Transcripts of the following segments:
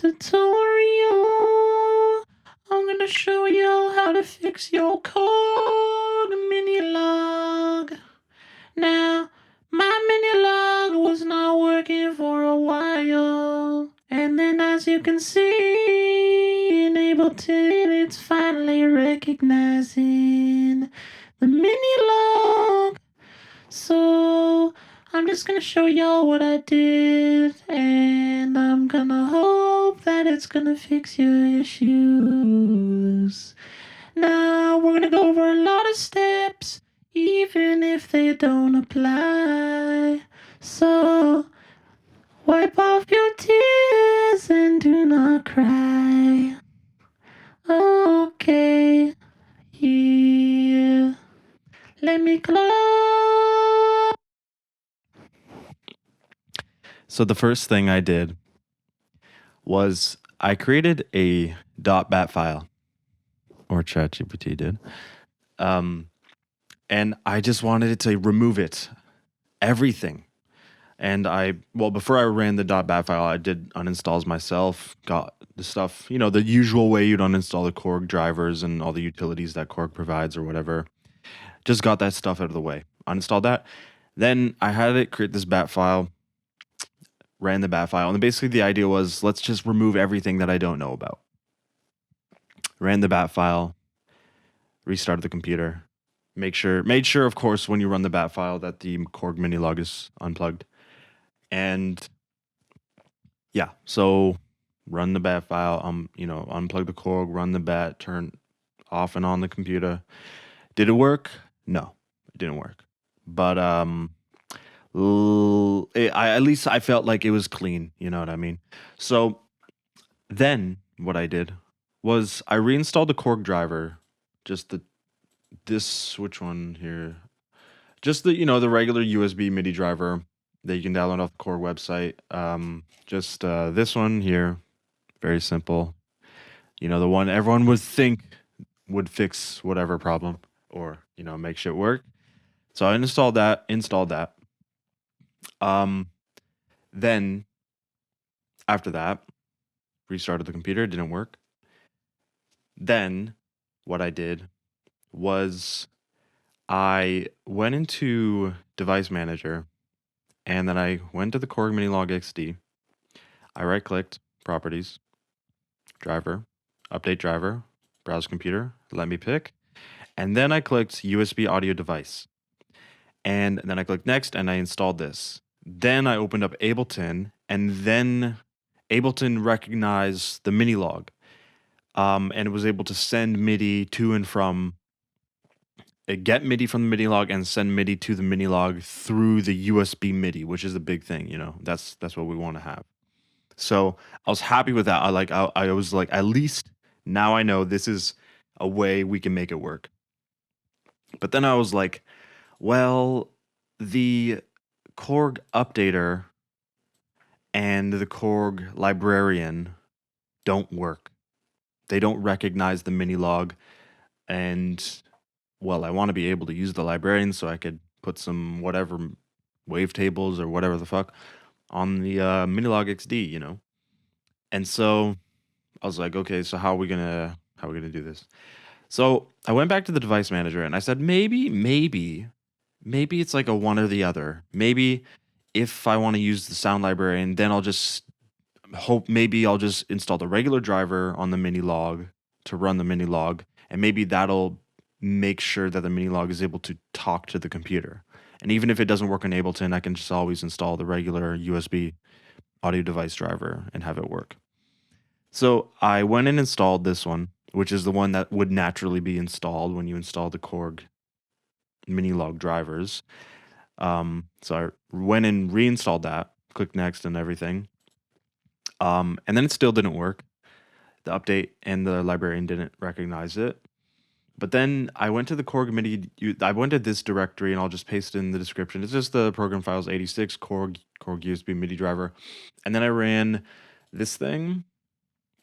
tutorial. I'm gonna show you how to fix your Korg Minilogue. Now, my Minilogue was not working for a while, and then as you can see in Ableton, it's finally recognizing the Minilogue. So I'm just gonna show y'all what I did, and I'm gonna hope that it's gonna fix your issues. Now we're gonna go over a lot of steps, even if they don't apply. So wipe off your tears and do not cry. Okay, yeah. Let me close. So the first thing I did was I created a .bat file, or ChatGPT did, and I just wanted it to remove everything. And before I ran the .bat file, I did uninstalls myself, got the stuff, the usual way you'd uninstall the Korg drivers and all the utilities that Korg provides or whatever. Just got that stuff out of the way, uninstalled that. Then I had it create this .bat file, ran the .bat file, and basically the idea was, let's just remove everything that I don't know about. Ran the .bat file, restarted the computer, made sure, of course, when you run the .bat file that the Korg Minilogue is unplugged. And yeah, so run the .bat file, unplug the Korg, run the .bat, turn off and on the computer. Did it work? No, it didn't work. But at least I felt like it was clean, you know what I mean? So then what I did was I reinstalled the Korg driver, just which one here? Just the regular USB MIDI driver that you can download off the Korg website. Just this one here, very simple. The one everyone would think would fix whatever problem or, make shit work. So I installed that. Then after that, restarted the computer, it didn't work. Then what I did was I went into Device Manager, and then I went to the Korg Minilogue XD. I right-clicked, Properties, Driver, Update Driver, Browse Computer, Let Me Pick, and then I clicked USB Audio Device. And then I clicked Next, and I installed this. Then I opened up Ableton, and then Ableton recognized the Minilogue, and it was able to send MIDI to and from, get MIDI from the Minilogue and send MIDI to the Minilogue through the USB MIDI, which is the big thing, that's what we want to have. So I was happy with that. I was like, at least now I know this is a way we can make it work. But then I was like, well, the Korg Updater and the Korg Librarian don't work. They don't recognize the Minilogue, and well, I want to be able to use the Librarian so I could put some whatever wavetables or whatever the fuck on the Minilogue XD, And so I was like, okay, so how are we gonna do this? So I went back to the Device Manager and I said, maybe it's like a one or the other. Maybe if I want to use the Sound Librarian, then I'll just install the regular driver on the Minilogue to run the Minilogue, and maybe that'll make sure that the Minilogue is able to talk to the computer. And even if it doesn't work on Ableton, I can just always install the regular USB audio device driver and have it work. So I went and installed this one, which is the one that would naturally be installed when you install the Korg Minilogue drivers. So I went and reinstalled that, clicked next and everything. And then it still didn't work. The update and the librarian didn't recognize it. But then I went to the Korg MIDI. I went to this directory, and I'll just paste it in the description. It's just the program files 86 Korg USB MIDI driver. And then I ran this thing.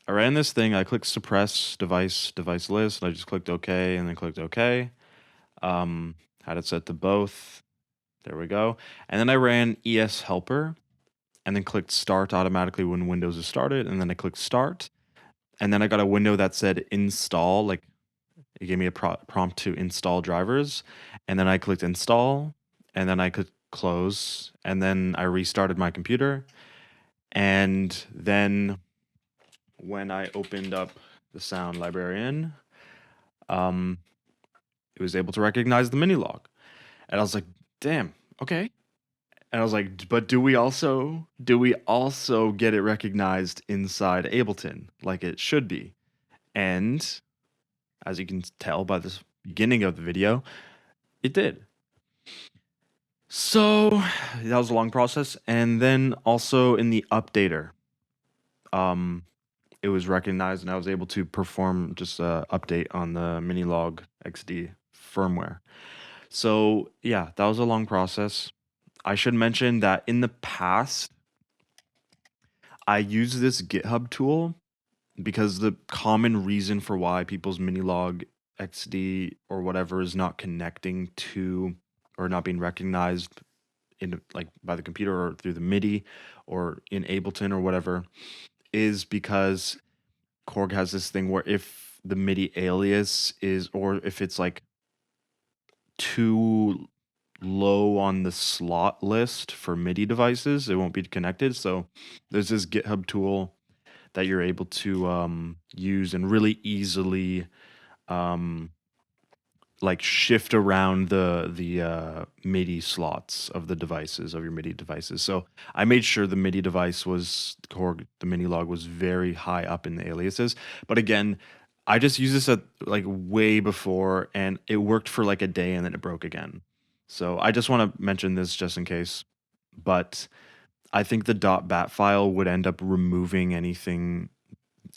I clicked suppress device list. And I just clicked OK, and then clicked OK. Had it set to both. There we go. And then I ran ES helper. and then clicked start automatically when Windows is started, and then I clicked start, and then I got a window that said install, like it gave me a prompt to install drivers, and then I clicked install, and then I could close, and then I restarted my computer, and then when I opened up the sound librarian, it was able to recognize the Minilogue, and I was like, damn, okay. And I was like, but do we also get it recognized inside Ableton like it should be? And as you can tell by the beginning of the video, it did. So that was a long process. And then also in the updater, it was recognized, and I was able to perform just an update on the Minilogue XD firmware. So yeah, that was a long process. I should mention that in the past, I use this GitHub tool because the common reason for why people's Minilogue XD or whatever is not connecting to or not being recognized in like by the computer or through the MIDI or in Ableton or whatever is because Korg has this thing where if the MIDI alias is, or if it's like too low on the slot list for MIDI devices, it won't be connected. So there's this GitHub tool that you're able to use and really easily like shift around the MIDI slots of the devices, of your MIDI devices. So I made sure the MIDI device was Korg, the Minilogue was very high up in the aliases. But again, I just used this at like way before, and it worked for like a day, and then it broke again. So I just want to mention this just in case. But I think the .bat file would end up removing any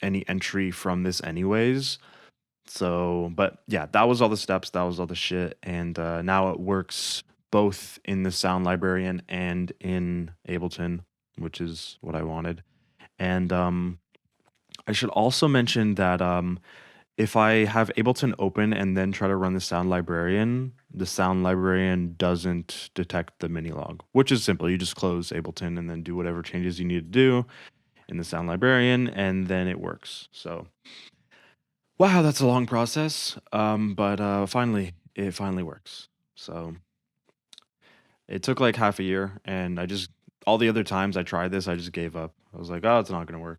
entry from this anyways. So, but yeah, that was all the steps, that was all the shit, and now it works both in the sound librarian and in Ableton, which is what I wanted. And I should also mention that if I have Ableton open and then try to run the sound librarian doesn't detect the Minilogue, which is simple. You just close Ableton and then do whatever changes you need to do in the sound librarian, and then it works. So, wow, that's a long process. But finally, it finally works. So it took like half a year, and all the other times I tried this, I just gave up. I was like, oh, it's not gonna work.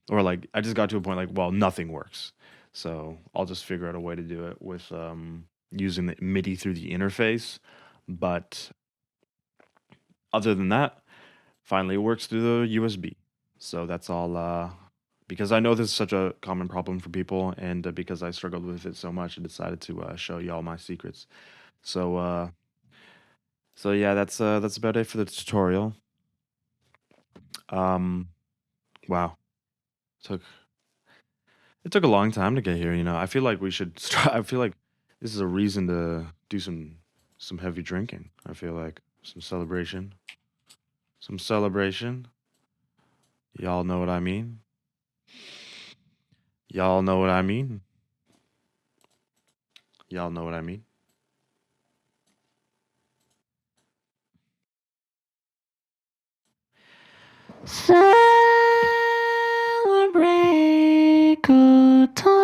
Or like I just got to a point like, well, nothing works. So I'll just figure out a way to do it with using the MIDI through the interface. But other than that, finally it works through the USB. So that's all. Because I know this is such a common problem for people, and because I struggled with it so much, I decided to show y'all my secrets. So, so yeah, that's about it for the tutorial. Wow, took it took a long time to get here. I feel like we should start. I feel like this is a reason to do some heavy drinking. I feel like some celebration, some celebration. Y'all know what I mean. Y'all know what I mean. Y'all know what I mean. Celebrate good times.